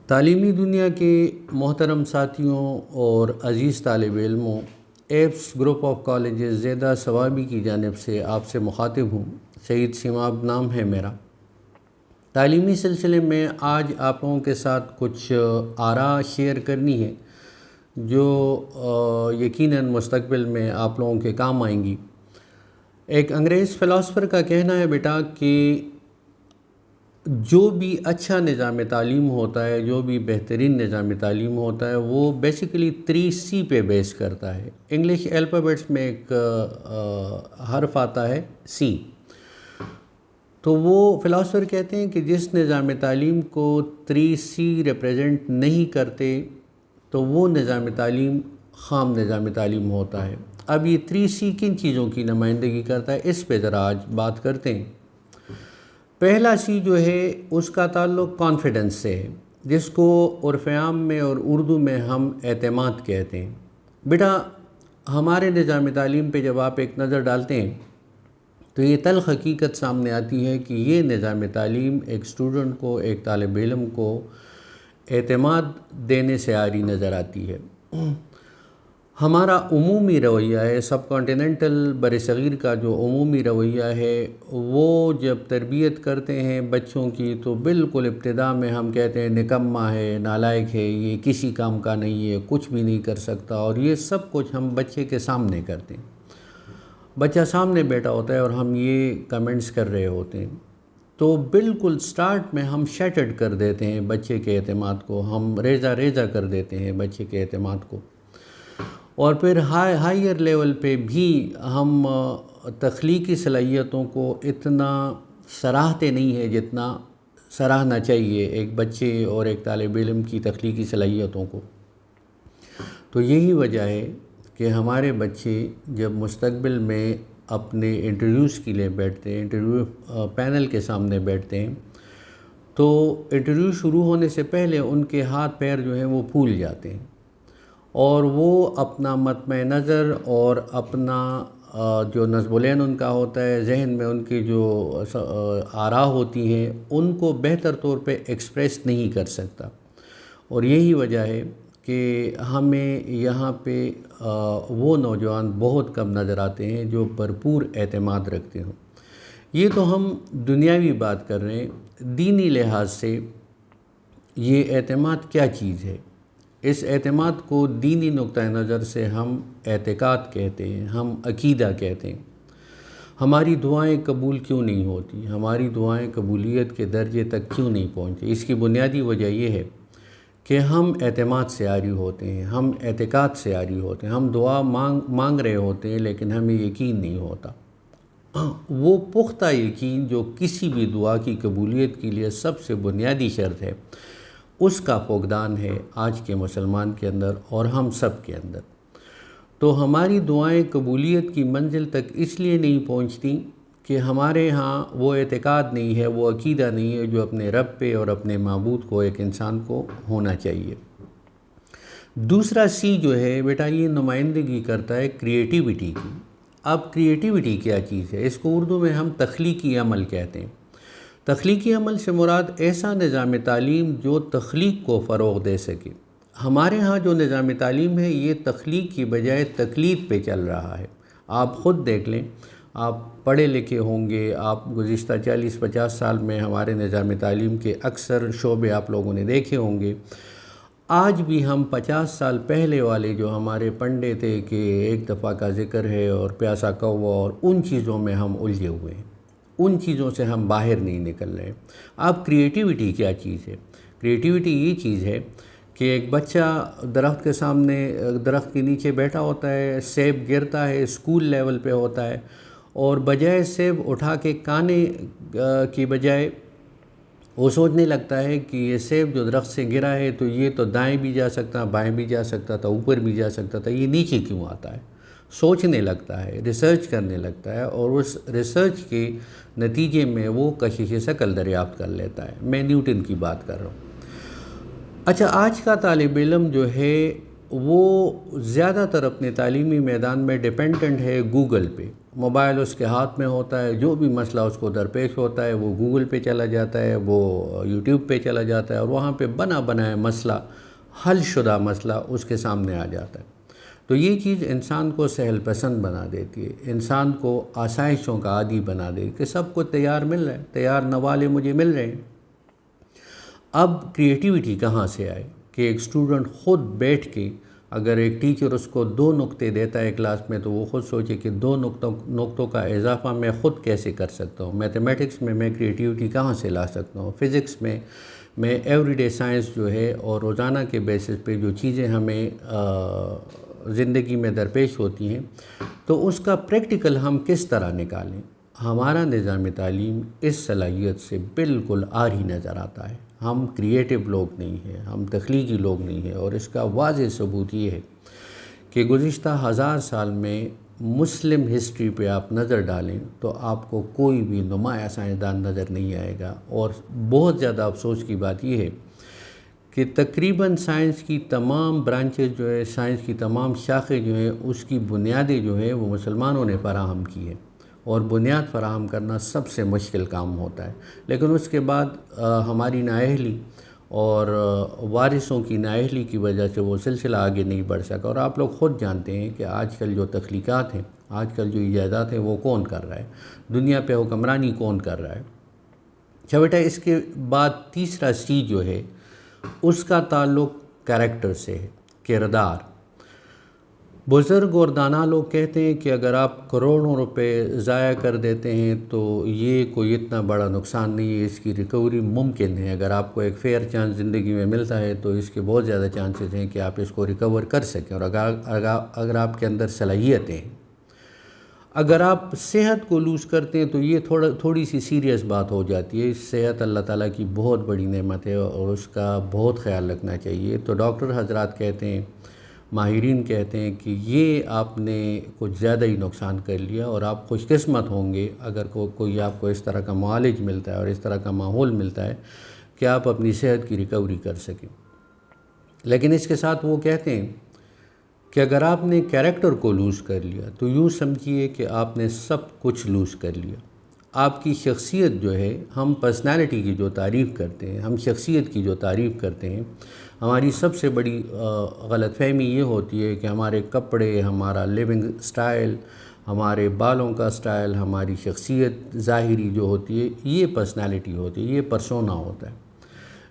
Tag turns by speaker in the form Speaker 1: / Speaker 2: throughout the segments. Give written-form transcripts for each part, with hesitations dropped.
Speaker 1: تعلیمی دنیا کے محترم ساتھیوں اور عزیز طالب علموں، ایپس گروپ آف کالجز زیدہ ثوابی کی جانب سے آپ سے مخاطب ہوں۔ سعید سیماب نام ہے میرا۔ تعلیمی سلسلے میں آج آپ لوگوں کے ساتھ کچھ آراء شیئر کرنی ہے جو یقیناً مستقبل میں آپ لوگوں کے کام آئیں گی۔ ایک انگریز فلاسفر کا کہنا ہے بیٹا کہ جو بھی اچھا نظام تعلیم ہوتا ہے، جو بھی بہترین نظام تعلیم ہوتا ہے، وہ بیسیکلی 3C پہ بیس کرتا ہے۔ انگلش الفابیٹس میں ایک حرف آتا ہے سی۔ تو وہ فلاسفر کہتے ہیں کہ جس نظام تعلیم کو 3C ریپریزنٹ نہیں کرتے تو وہ نظام تعلیم خام نظام تعلیم ہوتا ہے۔ اب یہ 3C کن چیزوں کی نمائندگی کرتا ہے، اس پہ ذرا آج بات کرتے ہیں۔ پہلا سی جو ہے اس کا تعلق کانفیڈنس سے ہے، جس کو عرف عام میں اور اردو میں ہم اعتماد کہتے ہیں۔ بیٹا ہمارے نظام تعلیم پہ جب آپ ایک نظر ڈالتے ہیں تو یہ تلخ حقیقت سامنے آتی ہے کہ یہ نظام تعلیم ایک اسٹوڈنٹ کو، ایک طالب علم کو اعتماد دینے سے عاری نظر آتی ہے۔ ہمارا عمومی رویہ ہے، سب کانٹیننٹل برصغیر کا جو عمومی رویہ ہے، وہ جب تربیت کرتے ہیں بچوں کی تو بالکل ابتدا میں ہم کہتے ہیں نکما ہے، نالائق ہے، یہ کسی کام کا نہیں ہے، کچھ بھی نہیں کر سکتا، اور یہ سب کچھ ہم بچے کے سامنے کرتے ہیں۔ بچہ سامنے بیٹھا ہوتا ہے اور ہم یہ کمنٹس کر رہے ہوتے ہیں، تو بالکل سٹارٹ میں ہم شیٹرڈ کر دیتے ہیں بچے کے اعتماد کو، ہم ریزہ ریزہ کر دیتے ہیں بچے کے اعتماد کو۔ اور پھر ہائر لیول پہ بھی ہم تخلیقی صلاحیتوں کو اتنا سراہتے نہیں ہیں جتنا سراہنا چاہیے ایک بچے اور ایک طالب علم کی تخلیقی صلاحیتوں کو۔ تو یہی وجہ ہے کہ ہمارے بچے جب مستقبل میں اپنے انٹرویوز کے لیے بیٹھتے ہیں، انٹرویو پینل کے سامنے بیٹھتے ہیں، تو انٹرویو شروع ہونے سے پہلے ان کے ہاتھ پیر جو ہیں وہ پھول جاتے ہیں، اور وہ اپنا مطمع نظر اور اپنا جو نصب العین ان کا ہوتا ہے، ذہن میں ان کی جو آراء ہوتی ہیں، ان کو بہتر طور پہ ایکسپریس نہیں کر سکتا۔ اور یہی وجہ ہے کہ ہمیں یہاں پہ وہ نوجوان بہت کم نظر آتے ہیں جو بھرپور اعتماد رکھتے ہوں۔ یہ تو ہم دنیاوی بات کر رہے ہیں۔ دینی لحاظ سے یہ اعتماد کیا چیز ہے؟ اس اعتماد کو دینی نقطہ نظر سے ہم اعتقاد کہتے ہیں، ہم عقیدہ کہتے ہیں۔ ہماری دعائیں قبول کیوں نہیں ہوتی؟ ہماری دعائیں قبولیت کے درجے تک کیوں نہیں پہنچتی؟ اس کی بنیادی وجہ یہ ہے کہ ہم اعتماد سے عاری ہوتے ہیں، ہم اعتقاد سے عاری ہوتے ہیں، ہم دعا مانگ رہے ہوتے ہیں لیکن ہمیں یقین نہیں ہوتا۔ وہ پختہ یقین جو کسی بھی دعا کی قبولیت کے لیے سب سے بنیادی شرط ہے، اس کا فقدان ہے آج کے مسلمان کے اندر اور ہم سب کے اندر۔ تو ہماری دعائیں قبولیت کی منزل تک اس لیے نہیں پہنچتی کہ ہمارے ہاں وہ اعتقاد نہیں ہے، وہ عقیدہ نہیں ہے جو اپنے رب پہ اور اپنے معبود کو ایک انسان کو ہونا چاہیے۔ دوسرا سی جو ہے بیٹا، یہ نمائندگی کرتا ہے کریٹیوٹی کی۔ اب کریٹیوٹی کیا چیز ہے؟ اس کو اردو میں ہم تخلیقی عمل کہتے ہیں۔ تخلیقی عمل سے مراد ایسا نظام تعلیم جو تخلیق کو فروغ دے سکے۔ ہمارے ہاں جو نظام تعلیم ہے یہ تخلیق کی بجائے تقلید پہ چل رہا ہے۔ آپ خود دیکھ لیں، آپ پڑھے لکھے ہوں گے، آپ گزشتہ 40-50 سال میں ہمارے نظام تعلیم کے اکثر شعبے آپ لوگوں نے دیکھے ہوں گے۔ آج بھی ہم 50 سال پہلے والے جو ہمارے پنڈے تھے کہ ایک دفعہ کا ذکر ہے اور پیاسا کوا اور ان چیزوں میں ہم الجھے ہوئے ہیں، ان چیزوں سے ہم باہر نہیں نکل رہے۔ اب کریٹیوٹی کیا چیز ہے؟ کریٹیوٹی یہ چیز ہے کہ ایک بچہ درخت کے سامنے، درخت کے نیچے بیٹھا ہوتا ہے، سیب گرتا ہے، اسکول لیول پہ ہوتا ہے، اور بجائے سیب اٹھا کے کھانے کی بجائے وہ سوچنے لگتا ہے کہ یہ سیب جو درخت سے گرا ہے تو یہ تو دائیں بھی جا سکتا، بائیں بھی جا سکتا تھا، اوپر بھی جا سکتا تھا، یہ نیچے کیوں آتا ہے؟ سوچنے لگتا ہے، ریسرچ کرنے لگتا ہے، اور اس ریسرچ کے نتیجے میں وہ کشش ثقل دریافت کر لیتا ہے۔ میں نیوٹن کی بات کر رہا ہوں۔ اچھا، آج کا طالب علم جو ہے وہ زیادہ تر اپنے تعلیمی میدان میں ڈیپینڈنٹ ہے گوگل پہ۔ موبائل اس کے ہاتھ میں ہوتا ہے، جو بھی مسئلہ اس کو درپیش ہوتا ہے وہ گوگل پہ چلا جاتا ہے، وہ یوٹیوب پہ چلا جاتا ہے، اور وہاں پہ بنا بنایا مسئلہ، حل شدہ مسئلہ اس کے سامنے آ جاتا ہے۔ تو یہ چیز انسان کو سہل پسند بنا دیتی ہے، انسان کو آسائشوں کا عادی بنا دے کہ سب کو تیار مل رہا ہے، تیار نوالے مجھے مل رہے ہیں۔ اب کریٹیوٹی کہاں سے آئے کہ ایک اسٹوڈنٹ خود بیٹھ کے، اگر ایک ٹیچر اس کو 2 نقطے دیتا ہے کلاس میں، تو وہ خود سوچے کہ 2 نقطوں کا اضافہ میں خود کیسے کر سکتا ہوں، میتھمیٹکس میں کریٹیوٹی کہاں سے لا سکتا ہوں، فزکس میں ایوری ڈے سائنس جو ہے اور روزانہ کے بیسس پہ جو چیزیں ہمیں زندگی میں درپیش ہوتی ہیں، تو اس کا پریکٹیکل ہم کس طرح نکالیں۔ ہمارا نظام تعلیم اس صلاحیت سے بالکل عاری نظر آتا ہے۔ ہم کریٹیو لوگ نہیں ہیں، ہم تخلیقی لوگ نہیں ہیں، اور اس کا واضح ثبوت یہ ہے کہ گزشتہ 1000 سال میں مسلم ہسٹری پہ آپ نظر ڈالیں تو آپ کو کوئی بھی نمایاں سائنسدان نظر نہیں آئے گا۔ اور بہت زیادہ افسوس کی بات یہ ہے کہ تقریباً سائنس کی تمام برانچز جو ہے، سائنس کی تمام شاخیں جو ہیں، اس کی بنیادیں جو ہیں وہ مسلمانوں نے فراہم کی ہے، اور بنیاد فراہم کرنا سب سے مشکل کام ہوتا ہے۔ لیکن اس کے بعد ہماری نااہلی اور وارثوں کی نااہلی کی وجہ سے وہ سلسلہ آگے نہیں بڑھ سکا، اور آپ لوگ خود جانتے ہیں کہ آج کل جو تخلیقات ہیں، آج کل جو ایجادات ہیں، وہ کون کر رہا ہے، دنیا پہ حکمرانی کون کر رہا ہے۔ اچھا بیٹا، اس کے بعد تیسرا سی جو ہے اس کا تعلق کریکٹر سے ہے، کردار۔ بزرگ اور دانا لوگ کہتے ہیں کہ اگر آپ کروڑوں روپے ضائع کر دیتے ہیں تو یہ کوئی اتنا بڑا نقصان نہیں ہے، اس کی ریکوری ممکن ہے۔ اگر آپ کو ایک فیئر چانس زندگی میں ملتا ہے تو اس کے بہت زیادہ چانسز ہیں کہ آپ اس کو ریکور کر سکیں، اور اگر آپ کے اندر صلاحیتیں ہیں۔ اگر آپ صحت کو لوز کرتے ہیں تو یہ تھوڑی سی سیریس بات ہو جاتی ہے۔ صحت اللہ تعالیٰ کی بہت بڑی نعمت ہے اور اس کا بہت خیال رکھنا چاہیے۔ تو ڈاکٹر حضرات کہتے ہیں، ماہرین کہتے ہیں کہ یہ آپ نے کچھ زیادہ ہی نقصان کر لیا، اور آپ خوش قسمت ہوں گے اگر کوئی آپ کو اس طرح کا معالج ملتا ہے اور اس طرح کا ماحول ملتا ہے کہ آپ اپنی صحت کی ریکوری کر سکیں۔ لیکن اس کے ساتھ وہ کہتے ہیں کہ اگر آپ نے کیریکٹر کو لوز کر لیا تو یوں سمجھیے کہ آپ نے سب کچھ لوز کر لیا۔ آپ کی شخصیت جو ہے، ہم پرسنالٹی کی جو تعریف کرتے ہیں، ہم شخصیت کی جو تعریف کرتے ہیں، ہماری سب سے بڑی غلط فہمی یہ ہوتی ہے کہ ہمارے کپڑے، ہمارا لیونگ سٹائل، ہمارے بالوں کا سٹائل، ہماری شخصیت ظاہری جو ہوتی ہے، یہ پرسنالٹی ہوتی ہے، یہ پرسونا ہوتا ہے۔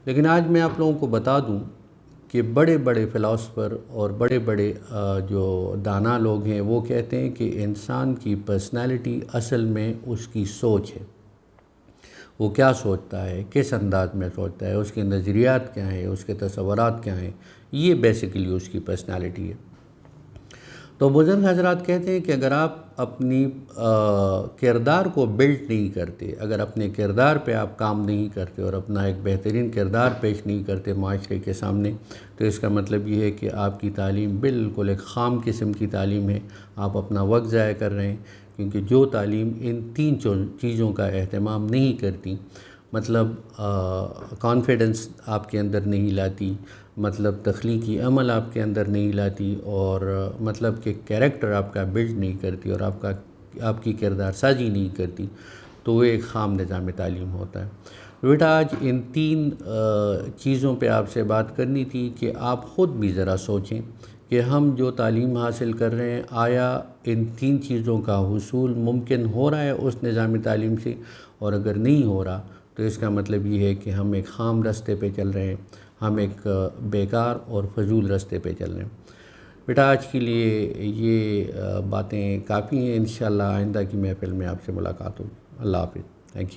Speaker 1: لیکن آج میں آپ لوگوں کو بتا دوں کہ بڑے بڑے فلاسفر اور بڑے بڑے جو دانا لوگ ہیں وہ کہتے ہیں کہ انسان کی پرسنالٹی اصل میں اس کی سوچ ہے۔ وہ کیا سوچتا ہے، کس انداز میں سوچتا ہے، اس کے نظریات کیا ہیں، اس کے تصورات کیا ہیں، یہ بیسیکلی اس کی پرسنالٹی ہے۔ تو بزرگ حضرات کہتے ہیں کہ اگر آپ اپنی کردار کو بلڈ نہیں کرتے، اگر اپنے کردار پہ آپ کام نہیں کرتے اور اپنا ایک بہترین کردار پیش نہیں کرتے معاشرے کے سامنے، تو اس کا مطلب یہ ہے کہ آپ کی تعلیم بالکل ایک خام قسم کی تعلیم ہے، آپ اپنا وقت ضائع کر رہے ہیں۔ کیونکہ جو تعلیم ان 3 چیزوں کا اہتمام نہیں کرتی، مطلب کانفیڈنس آپ کے اندر نہیں لاتی، مطلب تخلیقی عمل آپ کے اندر نہیں لاتی، اور مطلب کہ کیریکٹر آپ کا بلڈ نہیں کرتی، اور آپ کی کردار سازی نہیں کرتی، تو وہ ایک خام نظام تعلیم ہوتا ہے۔ بیٹا، آج ان 3 چیزوں پہ آپ سے بات کرنی تھی کہ آپ خود بھی ذرا سوچیں کہ ہم جو تعلیم حاصل کر رہے ہیں، آیا ان 3 چیزوں کا حصول ممکن ہو رہا ہے اس نظام تعلیم سے؟ اور اگر نہیں ہو رہا تو اس کا مطلب یہ ہے کہ ہم ایک خام راستے پہ چل رہے ہیں، ہم ایک بیکار اور فضول راستے پہ چل رہے ہیں۔ بیٹا، آج کے لیے یہ باتیں کافی ہیں، انشاءاللہ آئندہ کی محفل میں آپ سے ملاقات ہوگی۔ اللہ حافظ، تھینک یو۔